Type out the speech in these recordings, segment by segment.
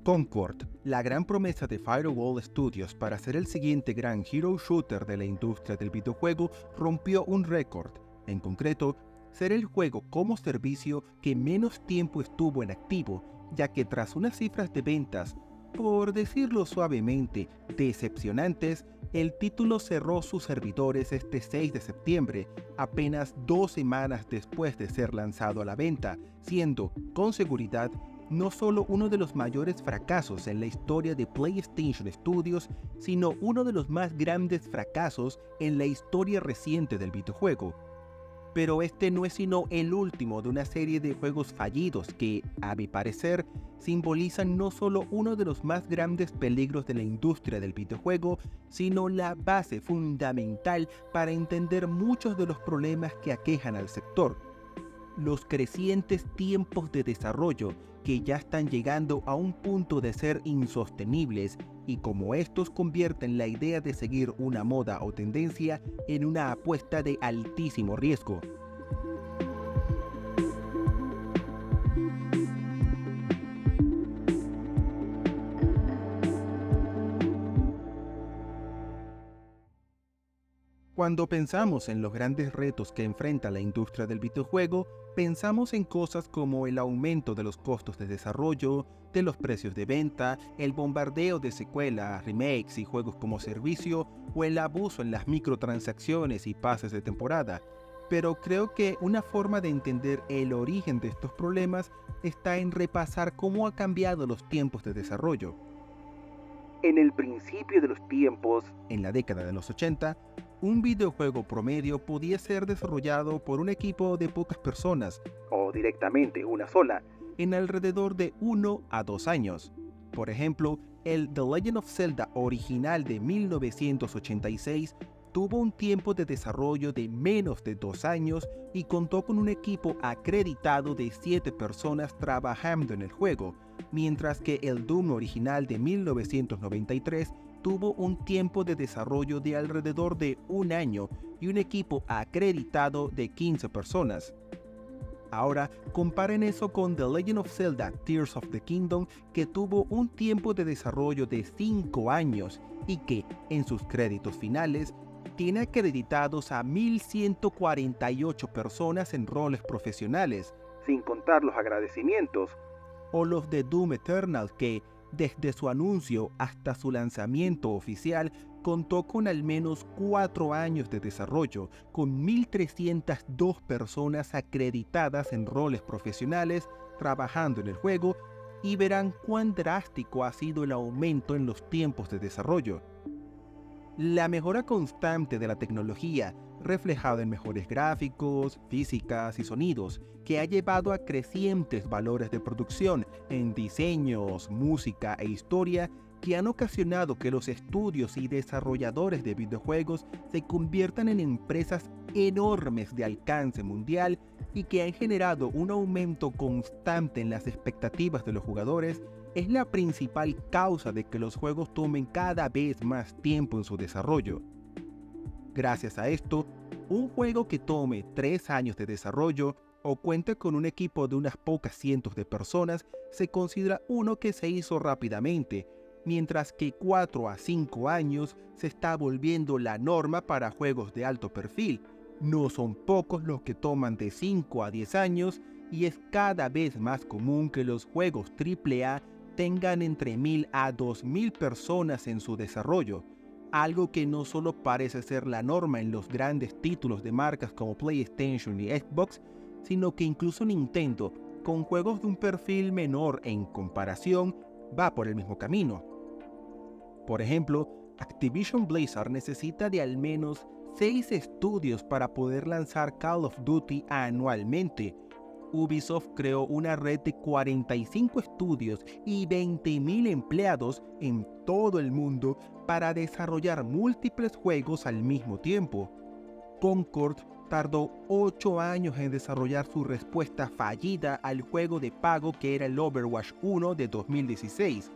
Concord, la gran promesa de Firewall Studios para ser el siguiente gran hero shooter de la industria del videojuego, rompió un récord, en concreto, ser el juego como servicio que menos tiempo estuvo en activo, ya que tras unas cifras de ventas, por decirlo suavemente, decepcionantes, el título cerró sus servidores este 6 de septiembre, apenas 2 semanas después de ser lanzado a la venta, siendo, con seguridad, no solo uno de los mayores fracasos en la historia de PlayStation Studios, sino uno de los más grandes fracasos en la historia reciente del videojuego. Pero este no es sino el último de una serie de juegos fallidos que, a mi parecer, simbolizan no solo uno de los más grandes peligros de la industria del videojuego, sino la base fundamental para entender muchos de los problemas que aquejan al sector. Los crecientes tiempos de desarrollo que ya están llegando a un punto de ser insostenibles, y como estos convierten la idea de seguir una moda o tendencia en una apuesta de altísimo riesgo. Cuando pensamos en los grandes retos que enfrenta la industria del videojuego, pensamos en cosas como el aumento de los costos de desarrollo, de los precios de venta, el bombardeo de secuelas, remakes y juegos como servicio, o el abuso en las microtransacciones y pases de temporada. Pero creo que una forma de entender el origen de estos problemas está en repasar cómo ha cambiado los tiempos de desarrollo. En el principio de los tiempos, en la década de los 80, un videojuego promedio podía ser desarrollado por un equipo de pocas personas, o directamente una sola, en alrededor de 1 a 2 años. Por ejemplo, el The Legend of Zelda original de 1986 tuvo un tiempo de desarrollo de menos de 2 años y contó con un equipo acreditado de 7 personas trabajando en el juego, mientras que el Doom original de 1993 tuvo un tiempo de desarrollo de alrededor de 1 año y un equipo acreditado de 15 personas. Ahora, comparen eso con The Legend of Zelda Tears of the Kingdom, que tuvo un tiempo de desarrollo de 5 años y que, en sus créditos finales, tiene acreditados a 1.148 personas en roles profesionales, sin contar los agradecimientos, o los de Doom Eternal, que, desde su anuncio hasta su lanzamiento oficial, contó con al menos 4 años de desarrollo, con 1.302 personas acreditadas en roles profesionales trabajando en el juego, y verán cuán drástico ha sido el aumento en los tiempos de desarrollo. La mejora constante de la tecnología, reflejada en mejores gráficos, físicas y sonidos, que ha llevado a crecientes valores de producción en diseños, música e historia, que han ocasionado que los estudios y desarrolladores de videojuegos se conviertan en empresas enormes de alcance mundial y que han generado un aumento constante en las expectativas de los jugadores, es la principal causa de que los juegos tomen cada vez más tiempo en su desarrollo. Gracias a esto, un juego que tome 3 años de desarrollo o cuente con un equipo de unas pocas cientos de personas se considera uno que se hizo rápidamente, mientras que 4 a 5 años se está volviendo la norma para juegos de alto perfil. No son pocos los que toman de 5 a 10 años y es cada vez más común que los juegos AAA tengan entre 1.000 a 2.000 personas en su desarrollo, algo que no solo parece ser la norma en los grandes títulos de marcas como PlayStation y Xbox, sino que incluso Nintendo, con juegos de un perfil menor en comparación, va por el mismo camino. Por ejemplo, Activision Blizzard necesita de al menos 6 estudios para poder lanzar Call of Duty anualmente. Ubisoft creó una red de 45 estudios y 20.000 empleados en todo el mundo para desarrollar múltiples juegos al mismo tiempo. Concord tardó 8 años en desarrollar su respuesta fallida al juego de pago que era el Overwatch 1 de 2016,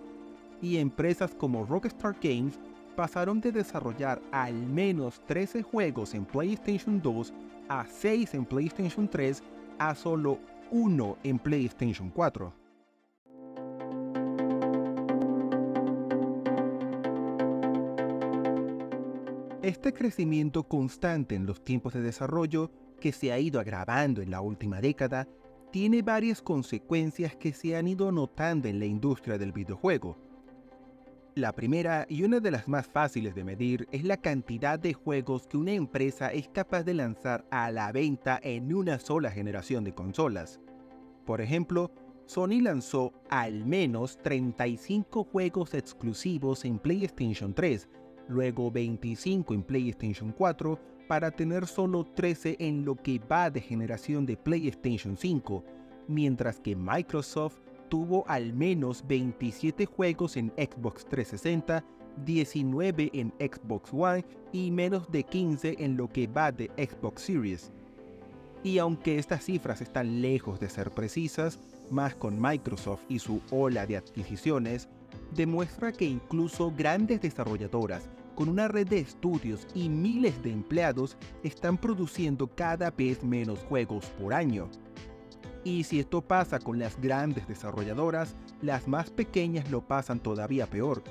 y empresas como Rockstar Games pasaron de desarrollar al menos 13 juegos en PlayStation 2 a 6 en PlayStation 3 a solo 1 en PlayStation 4. Este crecimiento constante en los tiempos de desarrollo, que se ha ido agravando en la última década, tiene varias consecuencias que se han ido notando en la industria del videojuego. La primera, y una de las más fáciles de medir, es la cantidad de juegos que una empresa es capaz de lanzar a la venta en una sola generación de consolas. Por ejemplo, Sony lanzó al menos 35 juegos exclusivos en PlayStation 3, luego 25 en PlayStation 4, para tener solo 13 en lo que va de generación de PlayStation 5, mientras que Microsoft tuvo al menos 27 juegos en Xbox 360, 19 en Xbox One y menos de 15 en lo que va de Xbox Series. Y aunque estas cifras están lejos de ser precisas, más con Microsoft y su ola de adquisiciones, demuestra que incluso grandes desarrolladoras con una red de estudios y miles de empleados están produciendo cada vez menos juegos por año. Y si esto pasa con las grandes desarrolladoras, las más pequeñas lo pasan todavía peor.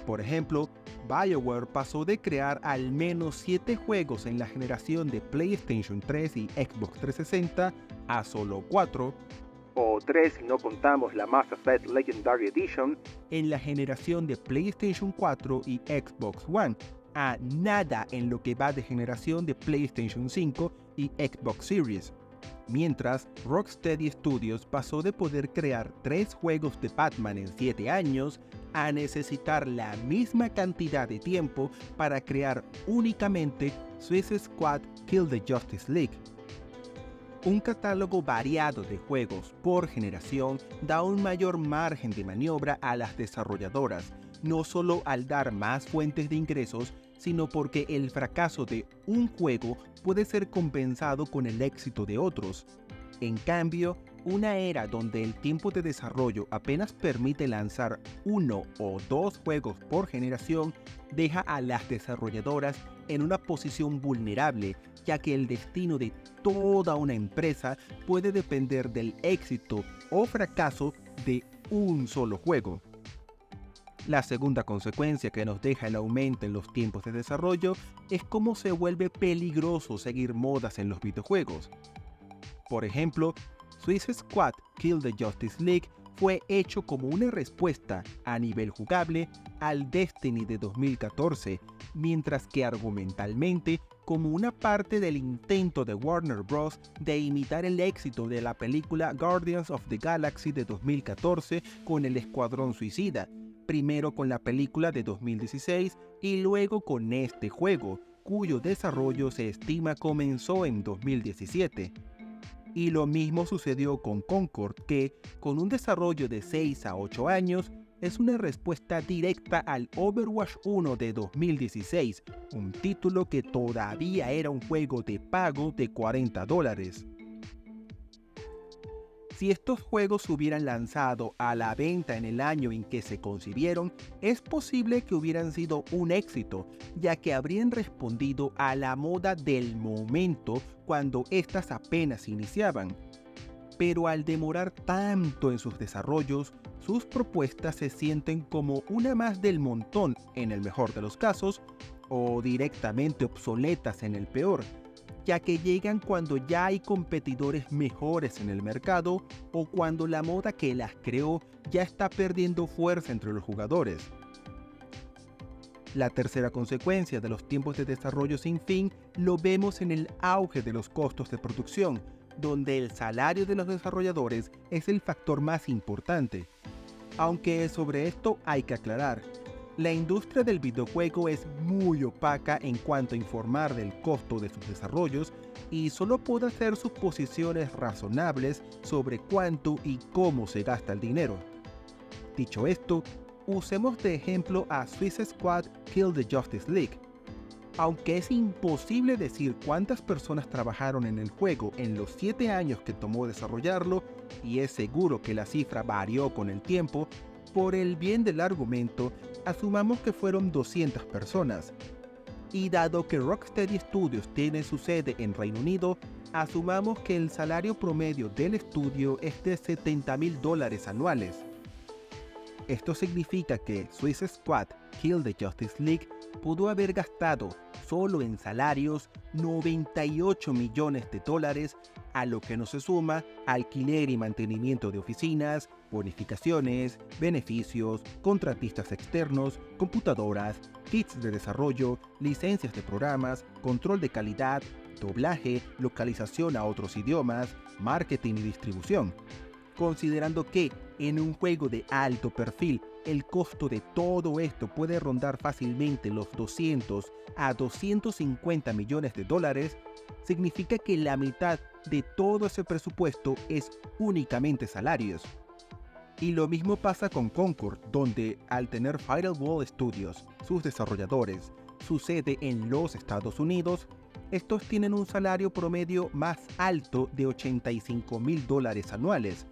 Por ejemplo, BioWare pasó de crear al menos 7 juegos en la generación de PlayStation 3 y Xbox 360 a solo 4, o 3 si no contamos la Mass Effect Legendary Edition, en la generación de PlayStation 4 y Xbox One, a nada en lo que va de generación de PlayStation 5 y Xbox Series. Mientras, Rocksteady Studios pasó de poder crear 3 juegos de Batman en 7 años a necesitar la misma cantidad de tiempo para crear únicamente Suicide Squad Kill the Justice League. Un catálogo variado de juegos por generación da un mayor margen de maniobra a las desarrolladoras, no solo al dar más fuentes de ingresos, sino porque el fracaso de un juego puede ser compensado con el éxito de otros. En cambio, una era donde el tiempo de desarrollo apenas permite lanzar 1 o 2 juegos por generación deja a las desarrolladoras en una posición vulnerable, ya que el destino de toda una empresa puede depender del éxito o fracaso de un solo juego. La segunda consecuencia que nos deja el aumento en los tiempos de desarrollo es cómo se vuelve peligroso seguir modas en los videojuegos. Por ejemplo, Suicide Squad Kill the Justice League fue hecho como una respuesta a nivel jugable al Destiny de 2014, mientras que argumentalmente como una parte del intento de Warner Bros. De imitar el éxito de la película Guardians of the Galaxy de 2014 con el Escuadrón Suicida, primero con la película de 2016 y luego con este juego, cuyo desarrollo se estima comenzó en 2017. Y lo mismo sucedió con Concord, que, con un desarrollo de 6 a 8 años, es una respuesta directa al Overwatch 1 de 2016, un título que todavía era un juego de pago de $40. Si estos juegos se hubieran lanzado a la venta en el año en que se concibieron, es posible que hubieran sido un éxito, ya que habrían respondido a la moda del momento cuando éstas apenas iniciaban. Pero al demorar tanto en sus desarrollos, sus propuestas se sienten como una más del montón en el mejor de los casos, o directamente obsoletas en el peor, ya que llegan cuando ya hay competidores mejores en el mercado o cuando la moda que las creó ya está perdiendo fuerza entre los jugadores. La tercera consecuencia de los tiempos de desarrollo sin fin lo vemos en el auge de los costos de producción, donde el salario de los desarrolladores es el factor más importante. Aunque sobre esto hay que aclarar, la industria del videojuego es muy opaca en cuanto a informar del costo de sus desarrollos y solo puede hacer suposiciones razonables sobre cuánto y cómo se gasta el dinero. Dicho esto, usemos de ejemplo a Suicide Squad Kill the Justice League. Aunque es imposible decir cuántas personas trabajaron en el juego en los 7 años que tomó desarrollarlo, y es seguro que la cifra varió con el tiempo, por el bien del argumento, asumamos que fueron 200 personas. Y dado que Rocksteady Studios tiene su sede en Reino Unido, asumamos que el salario promedio del estudio es de $70,000 anuales. Esto significa que Suicide Squad Kill the Justice League pudo haber gastado solo en salarios 98 millones de dólares, a lo que no se suma alquiler y mantenimiento de oficinas, bonificaciones, beneficios, contratistas externos, computadoras, kits de desarrollo, licencias de programas, control de calidad, doblaje, localización a otros idiomas, marketing y distribución. Considerando que en un juego de alto perfil el costo de todo esto puede rondar fácilmente los 200 a 250 millones de dólares, significa que la mitad de todo ese presupuesto es únicamente salarios. Y lo mismo pasa con Concord, donde al tener Firewall Studios, sus desarrolladores, su sede en los Estados Unidos, estos tienen un salario promedio más alto de $85,000 anuales,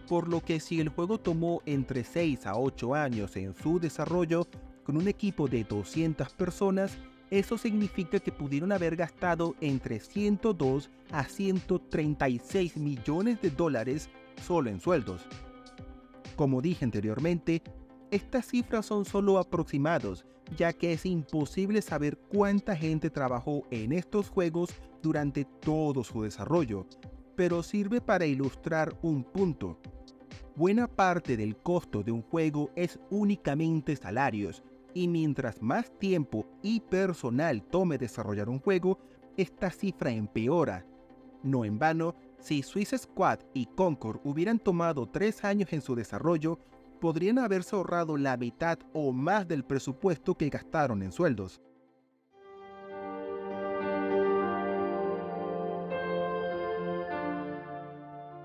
por lo que si el juego tomó entre 6 a 8 años en su desarrollo con un equipo de 200 personas, eso significa que pudieron haber gastado entre 102 a 136 millones de dólares solo en sueldos. Como dije anteriormente, estas cifras son solo aproximados, ya que es imposible saber cuánta gente trabajó en estos juegos durante todo su desarrollo, pero sirve para ilustrar un punto. Buena parte del costo de un juego es únicamente salarios, y mientras más tiempo y personal tome desarrollar un juego, esta cifra empeora. No en vano, si Suicide Squad y Concord hubieran tomado 3 años en su desarrollo, podrían haberse ahorrado la mitad o más del presupuesto que gastaron en sueldos.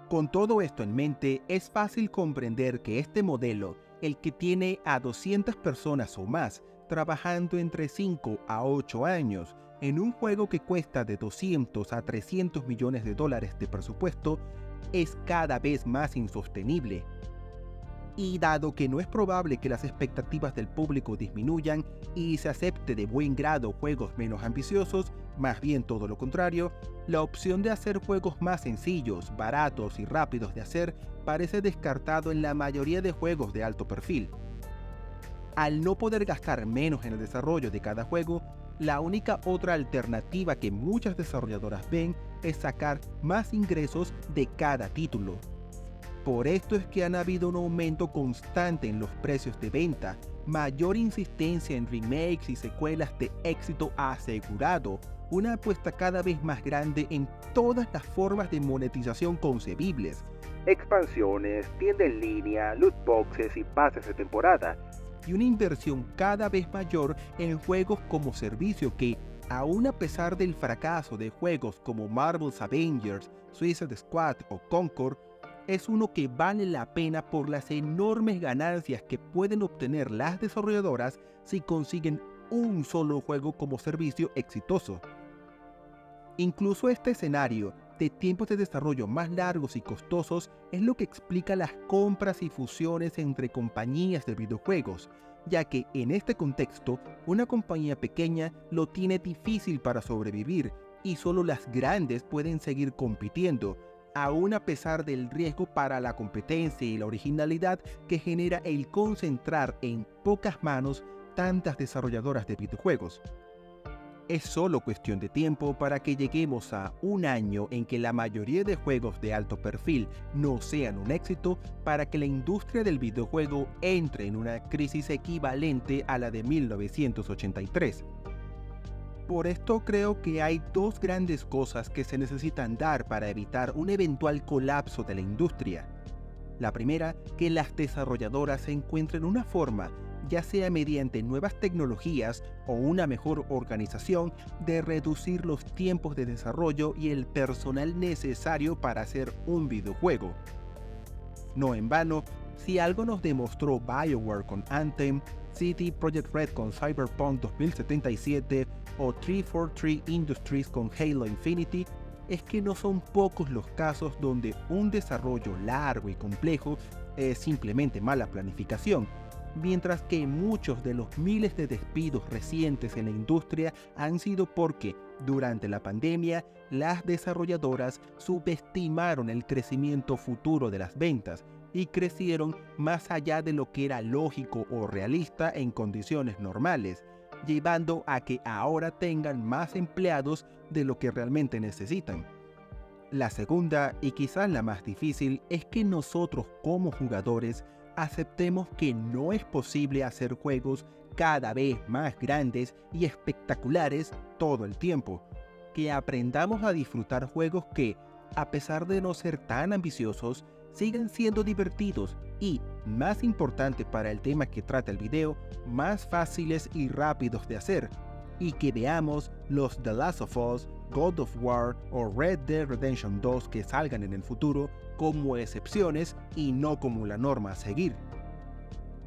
Con todo esto en mente, es fácil comprender que este modelo, el que tiene a 200 personas o más trabajando entre 5 a 8 años en un juego que cuesta de 200 a 300 millones de dólares de presupuesto, es cada vez más insostenible. Y dado que no es probable que las expectativas del público disminuyan y se acepte de buen grado juegos menos ambiciosos, más bien todo lo contrario, la opción de hacer juegos más sencillos, baratos y rápidos de hacer parece descartado en la mayoría de juegos de alto perfil. Al no poder gastar menos en el desarrollo de cada juego, la única otra alternativa que muchas desarrolladoras ven es sacar más ingresos de cada título. Por esto es que han habido un aumento constante en los precios de venta, mayor insistencia en remakes y secuelas de éxito asegurado, una apuesta cada vez más grande en todas las formas de monetización concebibles: expansiones, tienda en línea, loot boxes y pases de temporada, y una inversión cada vez mayor en juegos como servicio que, aun a pesar del fracaso de juegos como Marvel's Avengers, Suicide Squad o Concord, es uno que vale la pena por las enormes ganancias que pueden obtener las desarrolladoras si consiguen un solo juego como servicio exitoso. Incluso este escenario de tiempos de desarrollo más largos y costosos es lo que explica las compras y fusiones entre compañías de videojuegos, ya que en este contexto una compañía pequeña lo tiene difícil para sobrevivir y solo las grandes pueden seguir compitiendo, aún a pesar del riesgo para la competencia y la originalidad que genera el concentrar en pocas manos tantas desarrolladoras de videojuegos. Es solo cuestión de tiempo para que lleguemos a un año en que la mayoría de juegos de alto perfil no sean un éxito, para que la industria del videojuego entre en una crisis equivalente a la de 1983. Por esto creo que hay dos grandes cosas que se necesitan dar para evitar un eventual colapso de la industria. La primera, que las desarrolladoras encuentren una forma, ya sea mediante nuevas tecnologías o una mejor organización, de reducir los tiempos de desarrollo y el personal necesario para hacer un videojuego. No en vano, si algo nos demostró BioWare con Anthem, CD Projekt Red con Cyberpunk 2077 o 343 Industries con Halo Infinity, es que no son pocos los casos donde un desarrollo largo y complejo es simplemente mala planificación, mientras que muchos de los miles de despidos recientes en la industria han sido porque, durante la pandemia, las desarrolladoras subestimaron el crecimiento futuro de las ventas y crecieron más allá de lo que era lógico o realista en condiciones normales, llevando a que ahora tengan más empleados de lo que realmente necesitan. La segunda, y quizás la más difícil, es que nosotros como jugadores aceptemos que no es posible hacer juegos cada vez más grandes y espectaculares todo el tiempo. Que aprendamos a disfrutar juegos que, a pesar de no ser tan ambiciosos, sigan siendo divertidos y, más importante para el tema que trata el video, más fáciles y rápidos de hacer. Y que veamos los The Last of Us, God of War o Red Dead Redemption 2 que salgan en el futuro como excepciones y no como la norma a seguir.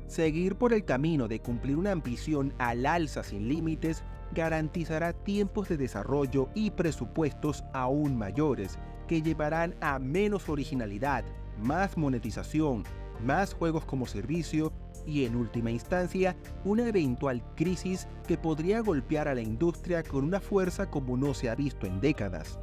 Seguir por el camino de cumplir una ambición al alza sin límites garantizará tiempos de desarrollo y presupuestos aún mayores, que llevarán a menos originalidad, más monetización, más juegos como servicio y, en última instancia, una eventual crisis que podría golpear a la industria con una fuerza como no se ha visto en décadas.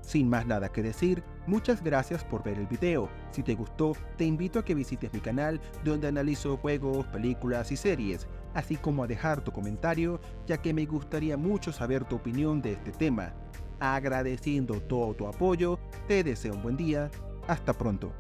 Sin más nada que decir, muchas gracias por ver el video. Si te gustó, te invito a que visites mi canal donde analizo juegos, películas y series, así como a dejar tu comentario, ya que me gustaría mucho saber tu opinión de este tema. Agradeciendo todo tu apoyo, te deseo un buen día. Hasta pronto.